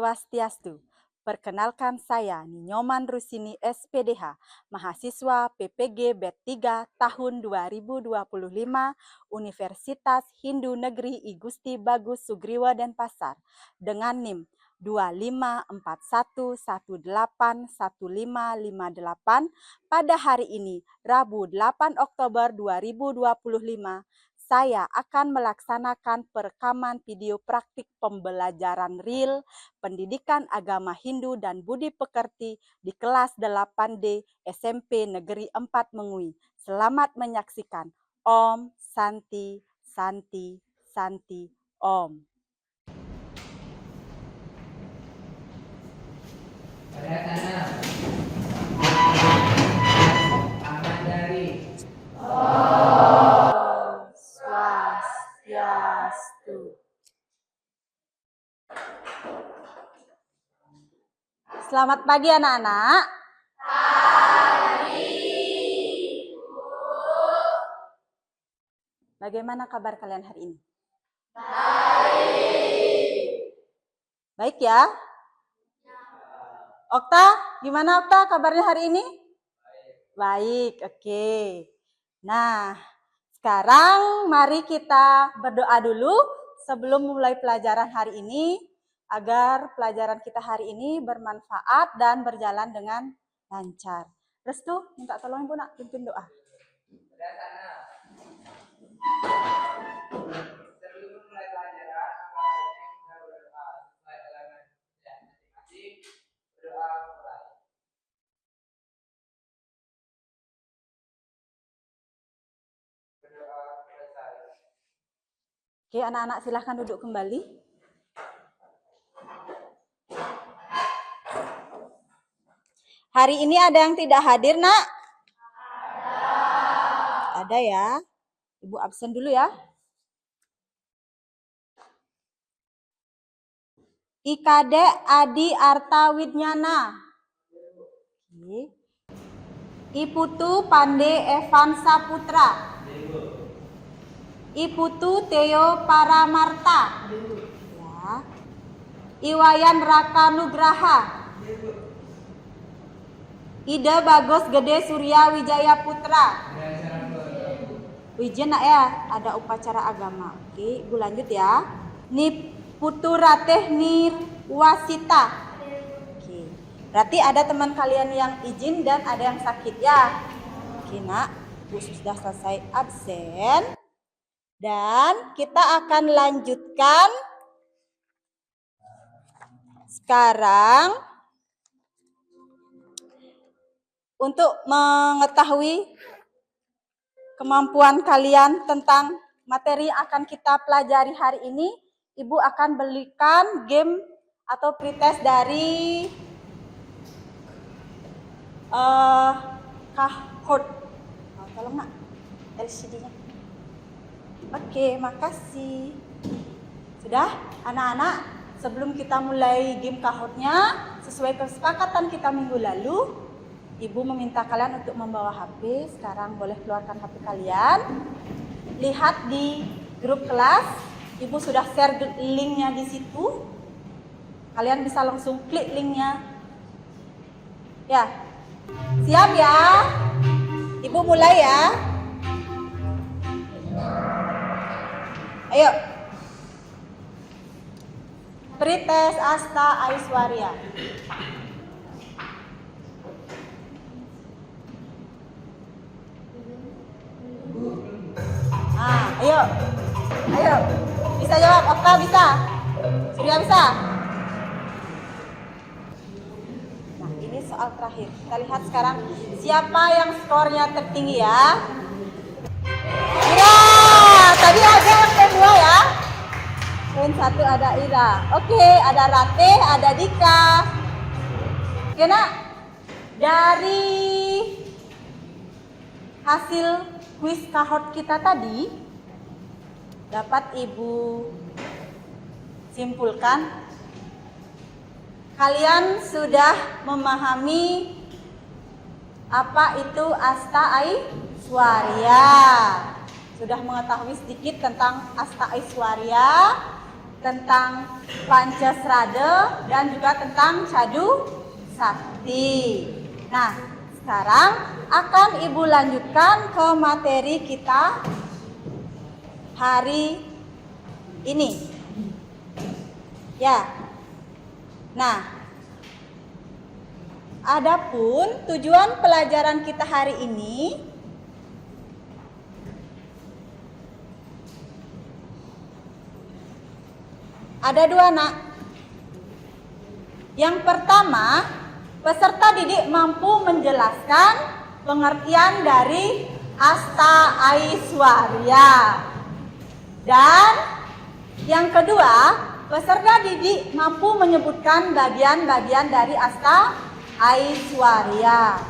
Swastiastu. Perkenalkan saya Ninyoman Rusini SPDH, mahasiswa PPG B3 tahun 2025 Universitas Hindu Negeri I Gusti Bagus Sugriwa Denpasar dengan NIM 2541181558 pada hari ini, Rabu 8 Oktober 2025. Saya akan melaksanakan perekaman video praktik pembelajaran real Pendidikan Agama Hindu dan Budi Pekerti di kelas 8D SMP Negeri 4 Mengui. Selamat menyaksikan. Om Santi Santi Santi Om. Pada tanam aman dari Om Swastiastu. Selamat pagi anak-anak. Pagi, Bu. Bagaimana kabar kalian hari ini? Baik. Baik ya? Okta, gimana Okta kabarnya hari ini? Baik, oke. Nah, sekarang mari kita berdoa dulu sebelum mulai pelajaran hari ini agar pelajaran kita hari ini bermanfaat dan berjalan dengan lancar. Restu, minta tolong Ibu nak pimpin doa. pada tanam sebelum mulai pelajaran kita berdoa sesuai elemen dan masing-masing berdoa mulai. Berdoa selesai. Oke, anak-anak silahkan duduk kembali. Hari ini ada yang tidak hadir, nak? Ada ya. Ibu absen dulu ya. Ikade Adi Arta Widnyana. Iputu Pande Evan Saputra. Iputu Teo Paramarta. Ya. Iwayan Raka Nugraha. Ida Bagus Gede Surya Wijaya Putra. Wijen nak ya, ada upacara agama. Oke, Ibu lanjut ya. Niputu Rateh Nirwasita. Oke, berarti ada teman kalian yang izin dan ada yang sakit ya. Oke nak, Bu sudah selesai absen. Dan kita akan lanjutkan sekarang untuk mengetahui kemampuan kalian tentang materi yang akan kita pelajari hari ini. Ibu akan belikan game atau pretest dari Kahoot. Tolong nak LCD-nya. Oke, makasih. Sudah, anak-anak, sebelum kita mulai game Kahoot-nya, sesuai kesepakatan kita minggu lalu, Ibu meminta kalian untuk membawa HP. Sekarang boleh keluarkan HP kalian. Lihat di grup kelas, Ibu sudah share linknya di situ. Kalian bisa langsung klik linknya. Ya, siap ya? Ibu mulai ya. Ayo. Pretest Asta Aiswarya. Ayo. Ayo. Bisa jawab, Okta bisa? Surya bisa? Nah, ini soal terakhir. Kita lihat sekarang siapa yang skornya tertinggi ya. Ira, tadi ada yang kedua ya. Poin 1 ada Ira. Oke, ada Rate, ada Dika. Oke nak, dari hasil kuis Kahoot kita tadi dapat Ibu simpulkan kalian sudah memahami apa itu Asta Aiswarya. Sudah mengetahui sedikit tentang Asta Aiswarya. tentang Pancasrada dan juga tentang Cadu Sakti. Nah, sekarang akan Ibu lanjutkan ke materi kita hari ini. Ya. Nah, adapun tujuan pelajaran kita hari ini ada dua, Nak. Yang pertama, peserta didik mampu menjelaskan pengertian dari Asta Aiswarya. Dan yang kedua, peserta didik mampu menyebutkan bagian-bagian dari Asta Aiswarya.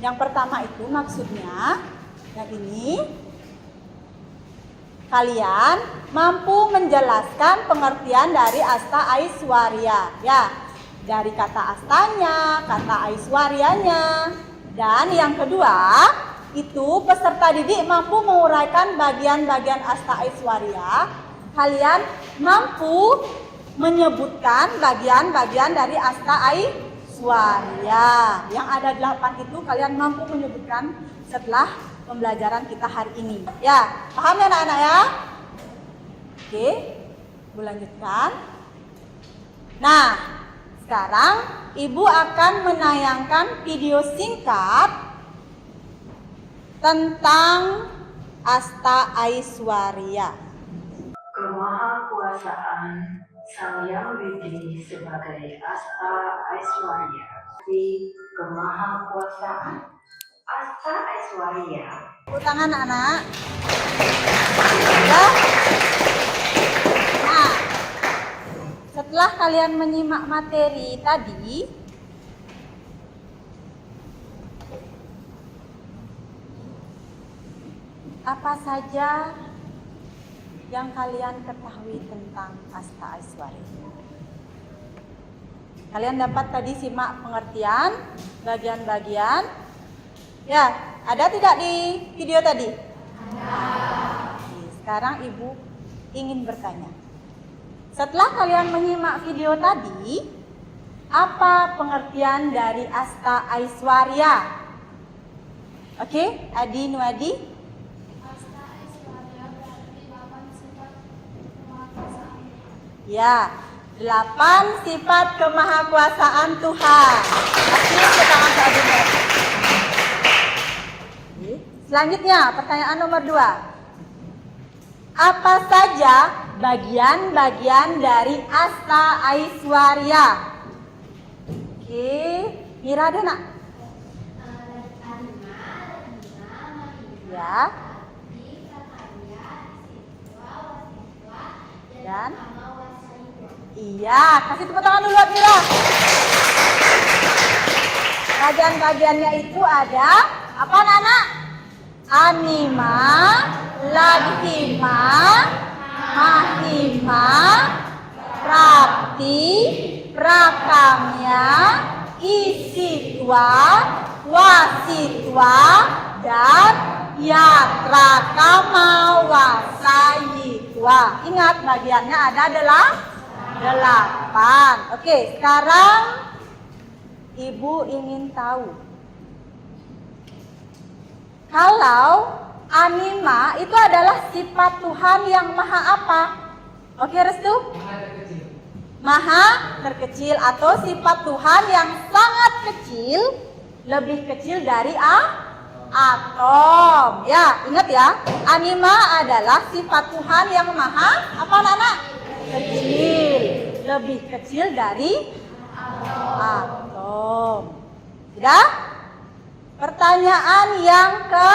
Yang pertama itu maksudnya, yang ini, kalian mampu menjelaskan pengertian dari Asta Aiswarya. Ya, dari kata astanya, kata Aiswaryanya. Dan yang kedua, itu peserta didik mampu menguraikan bagian-bagian Asta Aiswarya. Kalian mampu menyebutkan bagian-bagian dari Asta Aiswarya. Yang ada 8 itu kalian mampu menyebutkan setelah pembelajaran kita hari ini. Ya, paham ya anak-anak ya? Oke, Ibu lanjutkan. Nah, sekarang Ibu akan menayangkan video singkat tentang Asta Aiswarya. Kemahakuasaan Sang Yang Widi sebagai Asta Aiswarya. Di kemahakuasaan Asta Aiswarya. Tepuk tangan anak-anak. Ya. Nah, setelah kalian menyimak materi tadi, apa saja yang kalian ketahui tentang Asta Aiswarya? Kalian dapat tadi simak pengertian bagian-bagian. Ya, ada tidak di video tadi? Ada. Sekarang Ibu ingin bertanya. Setelah kalian menyimak video tadi, apa pengertian dari Asta Aiswarya? Oke, Adi Nuadi? Asta Aiswarya berarti 8 sifat kemahakuasaan. Ya, 8 sifat kemahakuasaan Tuhan. Oke, kita angkat dulu. Selanjutnya, pertanyaan nomor 2. Apa saja bagian-bagian dari Asta Aiswarya? Oke, Mira ada nak? Ya. Dan? Iya, kasih tepuk tangan dulu Mira. Bagian-bagiannya itu ada apa Nana? Anima, Ladhima, Mahima, Prapti, Prakamya, Isitwa, Wasitwa, dan Yatrakama Wasayitwa. Ingat bagiannya ada 8. Oke, sekarang Ibu ingin tahu. Kalau anima itu adalah sifat Tuhan yang maha apa? Oke, Restu? Maha terkecil atau sifat Tuhan yang sangat kecil, lebih kecil dari atom. Ya, ingat ya. Anima adalah sifat Tuhan yang maha apa, Nana? Kecil, lebih kecil dari atom. Sudah? Pertanyaan yang ke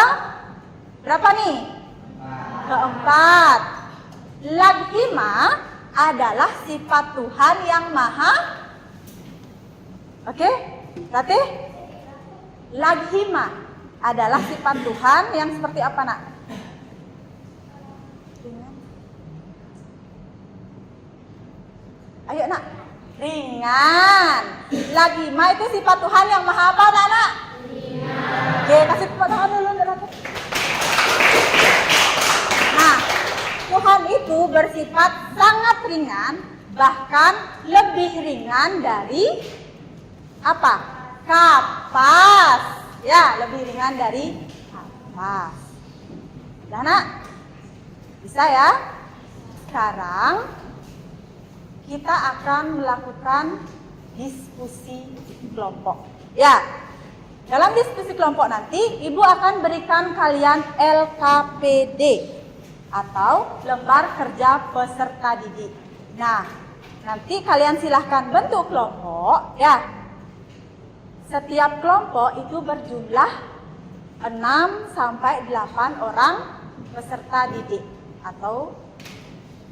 berapa nih? Keempat. Ladhima adalah sifat Tuhan yang maha. Oke? Berarti Ladhima adalah sifat Tuhan yang seperti apa, Nak? Ayo, Nak. Ringan. Ladhima itu sifat Tuhan yang maha apa, Nak? Oke, kasih tepuk tangan dulu. Nah, Tuhan itu itu bersifat sangat ringan, bahkan lebih ringan dari apa? Kapas. Ya, lebih ringan dari kapas. Udah, Nak? Bisa ya? Sekarang kita akan melakukan diskusi kelompok. Ya, dalam diskusi kelompok nanti Ibu akan berikan kalian LKPD atau lembar kerja peserta didik. Nah, nanti kalian silahkan bentuk kelompok ya. Setiap kelompok itu berjumlah 6 sampai 8 orang peserta didik atau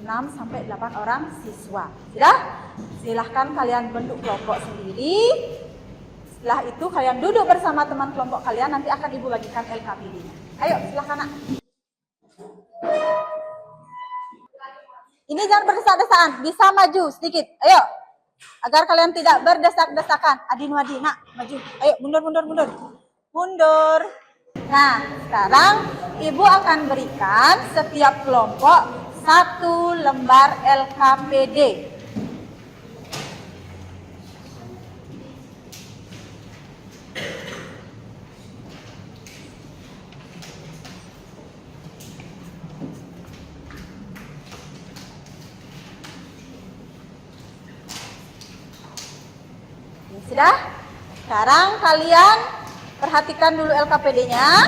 6 sampai 8 orang siswa. Sudah? Silahkan kalian bentuk kelompok sendiri. Setelah itu kalian duduk bersama teman kelompok kalian, nanti akan Ibu bagikan LKPD-nya. Ayo, silahkan, Nak. Ini jangan berdesak-desakan, bisa maju sedikit. Ayo, agar kalian tidak berdesak-desakan. Adin Wadi, Nak, maju. Ayo, mundur. Mundur. Nah, sekarang Ibu akan berikan setiap kelompok 1 lembar LKPD. Sudah? Sekarang kalian perhatikan dulu LKPD-nya.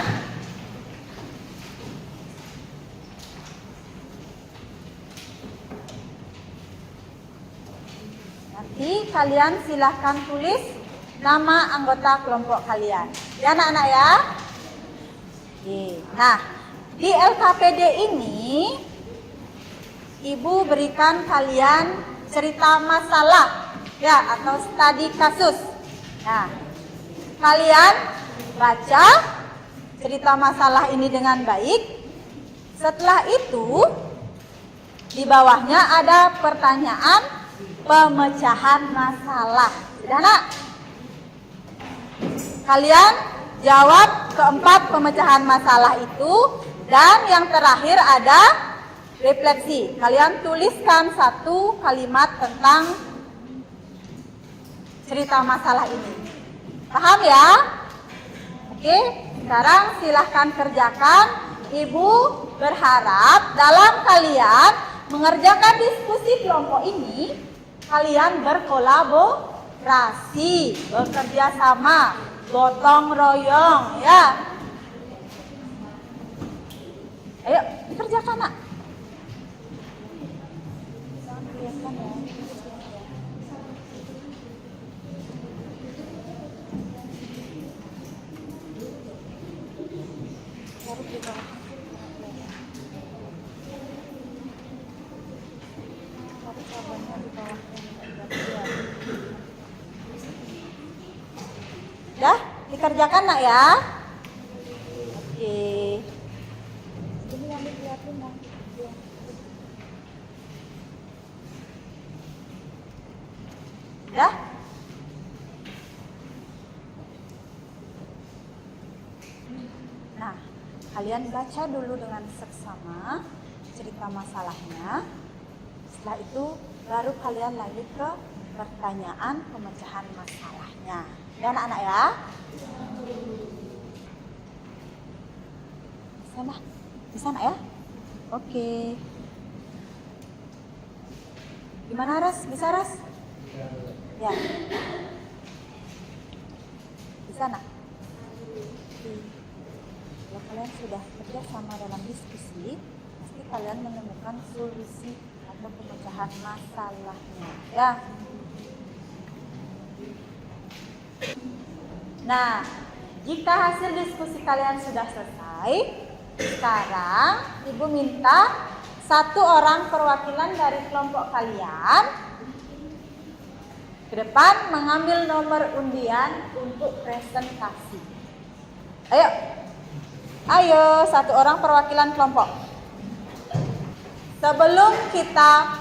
Nanti kalian silahkan tulis nama anggota kelompok kalian. Ya, anak-anak ya. Oke. Nah, di LKPD ini Ibu berikan kalian cerita masalah ya, atau studi kasus. Nah, kalian baca cerita masalah ini dengan baik. Setelah itu, di bawahnya ada pertanyaan pemecahan masalah. Sudah, Nak? Kalian jawab keempat pemecahan masalah itu, dan yang terakhir ada refleksi. Kalian tuliskan 1 kalimat tentang cerita masalah ini. Paham ya? Oke, sekarang silahkan kerjakan. Ibu berharap dalam kalian mengerjakan diskusi kelompok ini, kalian berkolaborasi, bekerja sama, gotong royong ya. Ayo, kerjakan, Nak. Dah, dikerjakan, Nak ya. Oke. Ini yang dilihatin, Nak. Dah? Nah, kalian baca dulu dengan seksama cerita masalahnya. Setelah itu baru kalian lanjut ke pertanyaan pemecahan masalahnya. Ya, anak-anak ya. Bisa, Nak ya? Oke. Gimana, Ras? Bisa, Ras? Ya. Bisa, Nak? Kalau kalian sudah kerja sama dalam diskusi, pasti kalian menemukan solusi atau pemecahan masalahnya. Ya. Nah, jika hasil diskusi kalian sudah selesai, sekarang Ibu minta 1 orang perwakilan dari kelompok kalian ke depan mengambil nomor undian untuk presentasi. Ayo, 1 orang perwakilan kelompok. Sebelum kita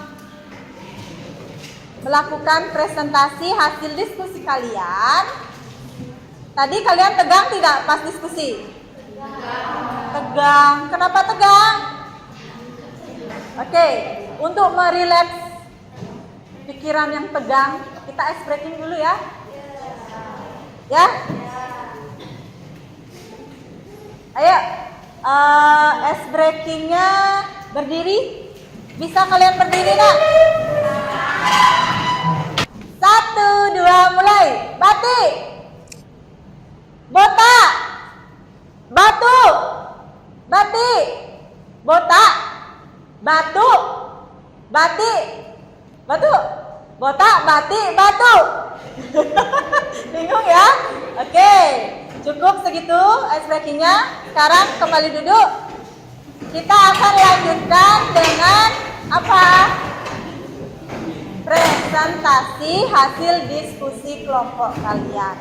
melakukan presentasi hasil diskusi kalian, tadi kalian tegang tidak pas diskusi? Tegang. Kenapa tegang? Oke, untuk merileks pikiran yang tegang, kita ice breaking dulu ya. Ya? Ayo, ice breakingnya berdiri. Bisa kalian berdiri nak? 1, 2, mulai. Batik, botak, batu, batik, botak, batu, batik, batu, botak, batik, batu. Bingung ya? Oke, cukup segitu ice breakingnya. Sekarang kembali duduk. Kita akan lanjutkan dengan apa? Presentasi hasil diskusi kelompok kalian.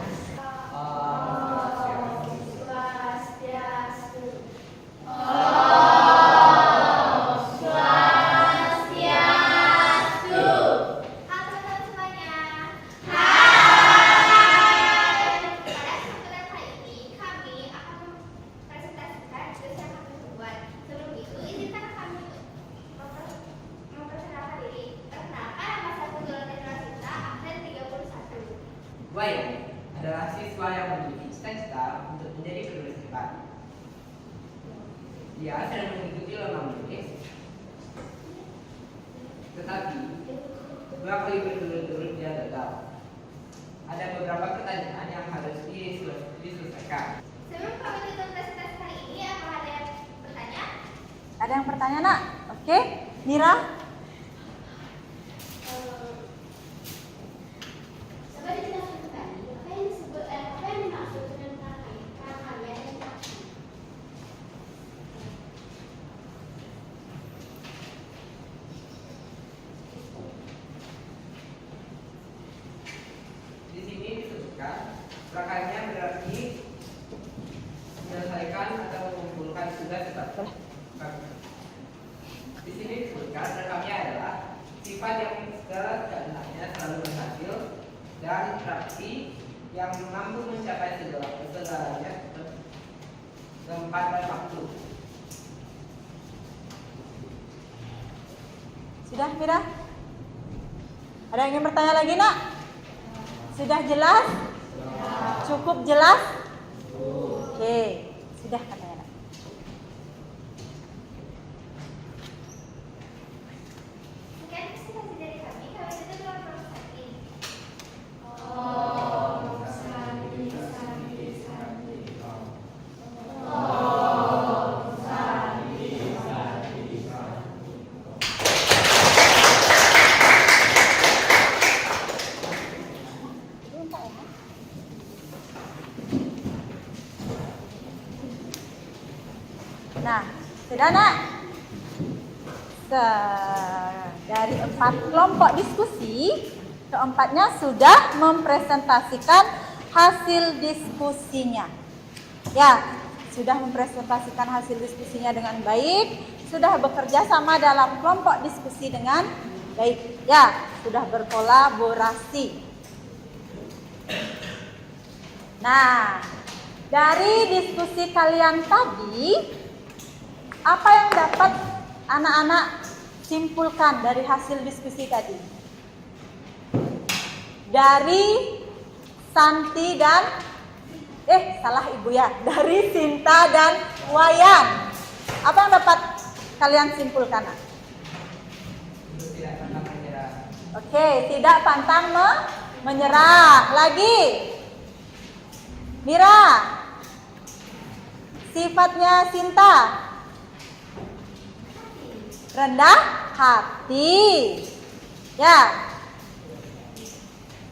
Buaya adalah siswa yang memiliki cita-cita untuk menjadi penulis hebat. Dia sedang mengikuti lomba menulis, tetapi 2 kali berturut-turut dia gagal. Ada beberapa pertanyaan yang harus diselesaikan. Sebelum kami tutup presentasi kali ini, apa ada yang bertanya? Ada yang bertanya nak? Oke, Mira. Coba dijelaskan kembali, apa yang dimaksud dengan karya dan praksi? Di sini disebutkan prakarya berarti menyelesaikan atau mengumpulkan tugas tetap. Di sini disebutkan rekamnya adalah sifat yang segala kehendaknya selalu berhasil dan praksi yang mampu mencapai segalanya tempat dan waktu. Sudah Mira? Ada yang ingin bertanya lagi nak? Sudah jelas? Cukup jelas? Oke, sudah katanya nak. Sekian presentasi dari kami tutup dengan proses ini. Nah, sudah nak? Dari 4 kelompok diskusi, keempatnya sudah mempresentasikan hasil diskusinya. Ya, sudah mempresentasikan hasil diskusinya dengan baik, sudah bekerja sama dalam kelompok diskusi dengan baik. Ya, sudah berkolaborasi. Nah, dari diskusi kalian tadi, apa yang dapat anak-anak simpulkan dari hasil diskusi tadi? Dari Santi dan salah ibu ya, dari Sinta dan Wayan. Apa yang dapat kalian simpulkan? Tidak pantang menyerah. Oke, tidak pantang menyerah. Lagi, Mira, sifatnya Sinta, rendah hati. Ya.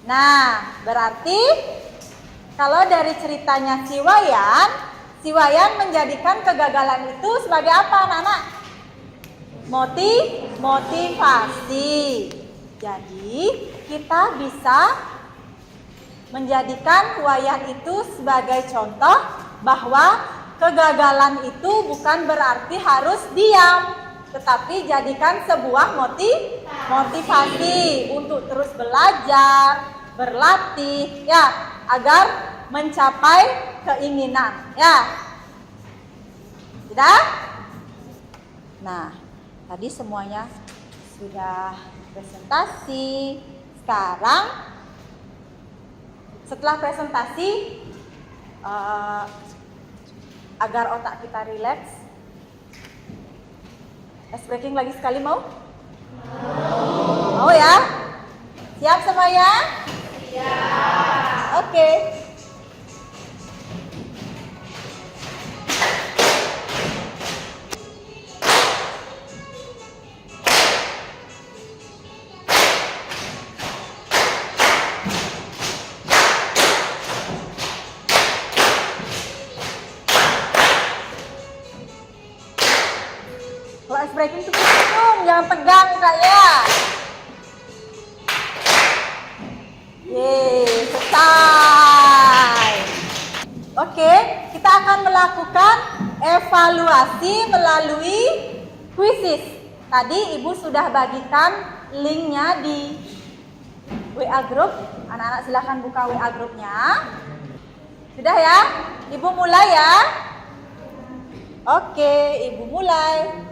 Nah, berarti kalau dari ceritanya si Wayan menjadikan kegagalan itu sebagai apa, anak-anak? Motivasi. Jadi, kita bisa menjadikan Wayan itu sebagai contoh bahwa kegagalan itu bukan berarti harus diam, tetapi jadikan sebuah motivasi untuk terus belajar, berlatih, ya, agar mencapai keinginan, ya. Sudah? Nah, tadi semuanya sudah presentasi. Sekarang setelah presentasi, agar otak kita rileks, ice breaking lagi sekali mau? Mau ya? Siap semuanya? Siap. Oke. Kalau ice breaking tuh senyum, jangan tegang kayaknya. Yeay, selesai. Oke, kita akan melakukan evaluasi melalui kuisis. Tadi Ibu sudah bagikan linknya di WA group. Anak-anak silahkan buka WA grupnya. Sudah ya? Ibu mulai ya. Oke, Ibu mulai.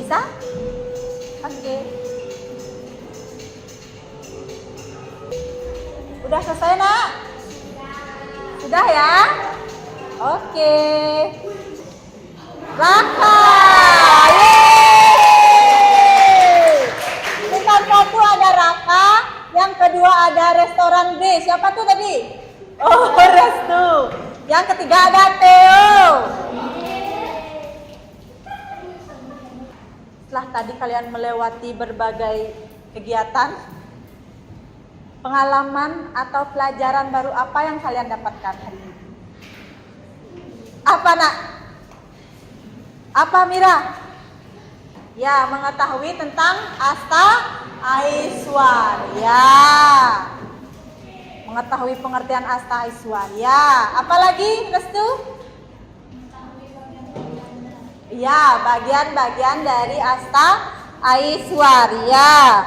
Bisa? Oke. Udah selesai, Nak? Sudah ya? Oke. Raka. Yeay. Tingkat satu ada Raka, yang kedua ada restoran B. Siapa tuh tadi? Oh, Restu. Yang ketiga ada Theo. Setelah tadi kalian melewati berbagai kegiatan, pengalaman atau pelajaran baru apa yang kalian dapatkan hari ini? Apa, Nak? Apa, Mira? Ya, mengetahui tentang Asta Aiswarya. Mengetahui pengertian Asta Aiswarya. Apalagi, Restu? Ya, bagian-bagian dari Asta Aiswarya.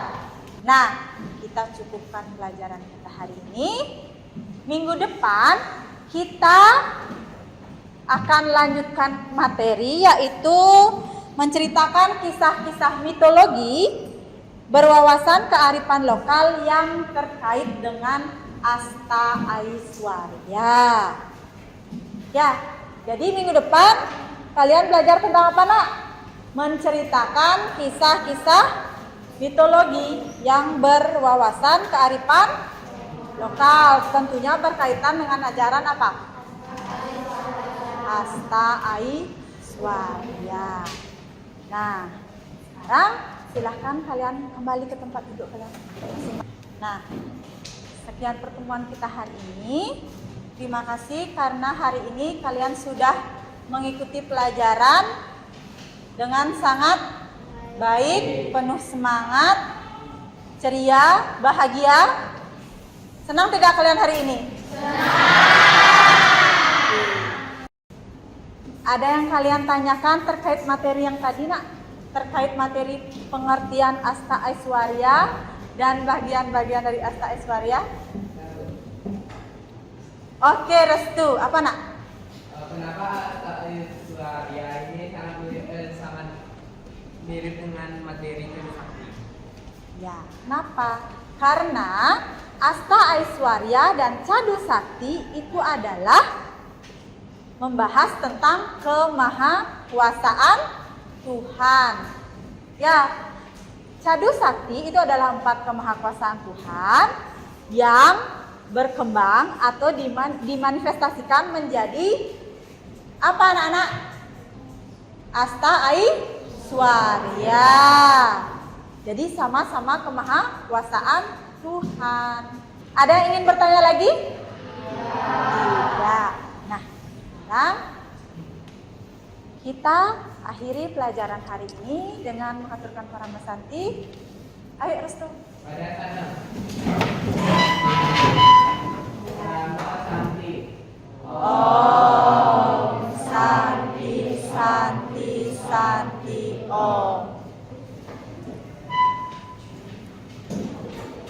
Nah, kita cukupkan pelajaran kita hari ini. Minggu depan kita akan lanjutkan materi, yaitu menceritakan kisah-kisah mitologi berwawasan kearifan lokal yang terkait dengan Asta Aiswarya. Ya, jadi minggu depan kalian belajar tentang apa, Nak? Menceritakan kisah-kisah mitologi yang berwawasan kearifan lokal. Tentunya berkaitan dengan ajaran apa? Asta Aiswarya. Nah, sekarang silahkan kalian kembali ke tempat duduk kalian. Nah, sekian pertemuan kita hari ini. Terima kasih karena hari ini kalian sudah mengikuti pelajaran dengan sangat baik, penuh semangat, ceria, bahagia. Senang tidak kalian hari ini? Ada yang kalian tanyakan terkait materi yang tadi, Nak? Terkait materi pengertian Asta Aiswarya dan bagian-bagian dari Asta Aiswarya? Oke, Restu. Apa, Nak? Kenapa Asta Aiswarya ini sangat mirip dengan materi Trisakti? Ya, kenapa? Karena Asta Aiswarya dan Cadu Sakti itu adalah membahas tentang kemahakuasaan Tuhan. Ya, Cadu Sakti itu adalah 4 kemahakuasaan Tuhan yang berkembang atau dimanifestasikan menjadi apa, anak-anak? Asta Aiswarya. Jadi sama-sama kemahakuasaan Tuhan. Ada yang ingin bertanya lagi? Tidak. Nah, sekarang kita akhiri pelajaran hari ini dengan mengaturkan para Santi. Ayo Restu. Pada sana.